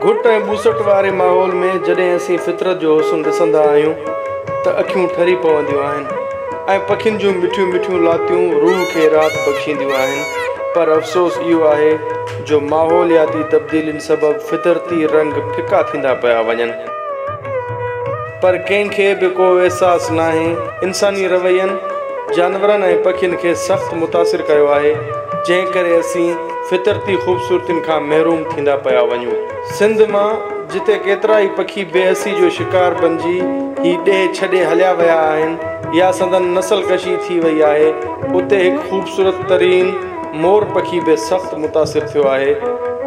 घुट ऐं ॿूसट वारे माहौल में जॾहिं असीं फितरत जो हुस्न ॾिसंदा आहियूं त अखियूं ठरी पवंदियूं आहिनि ऐं पखियुनि जूं मिठियूं मिठियूं लातियूं रूह खे राहत बख़्शींदियूं आहिनि। पर अफ़सोस इहो आहे जो माहौलियाती तब्दीलियुनि सबबि फितरती रंग फिका थींदा पिया वञनि। पर कंहिंखे बि को अहसासु नाहे इंसानी रवैयनि जानवरनि ऐं पखियुनि खे सख़्तु मुतासिर कयो आहे, जंहिं करे असीं फितरती ख़ूबसूरतियुनि खां महरूम थींदा पिया वञूं। सिंध मां जिते केतिरा ई पखी बेहसी जो शिकार बणिजी ही ॾेह छॾे हलिया विया आहिनि या संदन नस्ल कशी थी वई आहे, उते हिकु ख़ूबसूरत तरीन मोर पखी बि सख़्तु मुतासिर थियो आहे,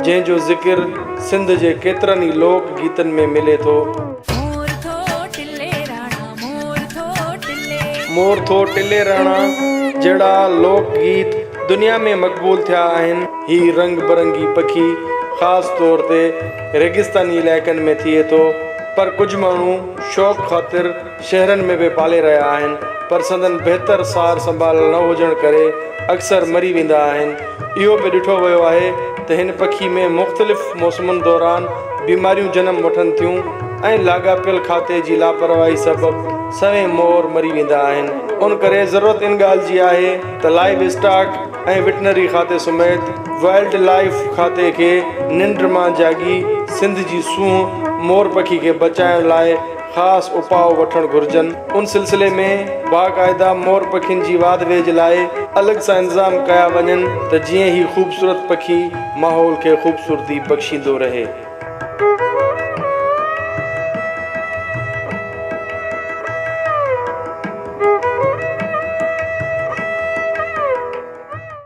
जंहिंजो ज़िक्र सिंध जे केतिरनि ई लोक गीतनि में मिले थो। मोर थो टिले राणा जहिड़ा लोक गीत दुनिया में मक़बूल थिया आहिनि। ही रंग बरंगी पखी ख़ासि तौर ते रेगिस्तानी इलाइक़नि में थिए थो, पर कुझु माण्हू शौक़ ख़ातिर शहरनि में बि पाले रहिया आहिनि, पर संदन बहितर सार संभाल न हुजण करे अक्सर मरी वेंदा आहिनि। इहो बि ॾिठो वियो आहे त हिन पखी में मुख़्तलिफ़ मौसमनि दौरान बीमारियूं जनम वठनि थियूं ऐं लाॻापियल खाते जी लापरवाही सबबि सवें मोर मरी वेंदा आहिनि। उन करे ज़रूरत इन ॻाल्हि जी आहे त लाइव स्टॉक ऐं वेटनरी खाते समेत वाइल्ड लाइफ खाते खे निंड मां जागी सिंध जी सूंह मोर पखी खे बचाइण लाइ ख़ासि उपाउ वठणु घुरिजनि। उन सिलसिले में बाक़ाइदा मोर पखियुनि जी वाध वेझ लाइ अलॻि सां इंतज़ाम कया वञनि त जीअं ही ख़ूबसूरत पखी माहौल खे ख़ूबसूरती बख़्शींदो रहे।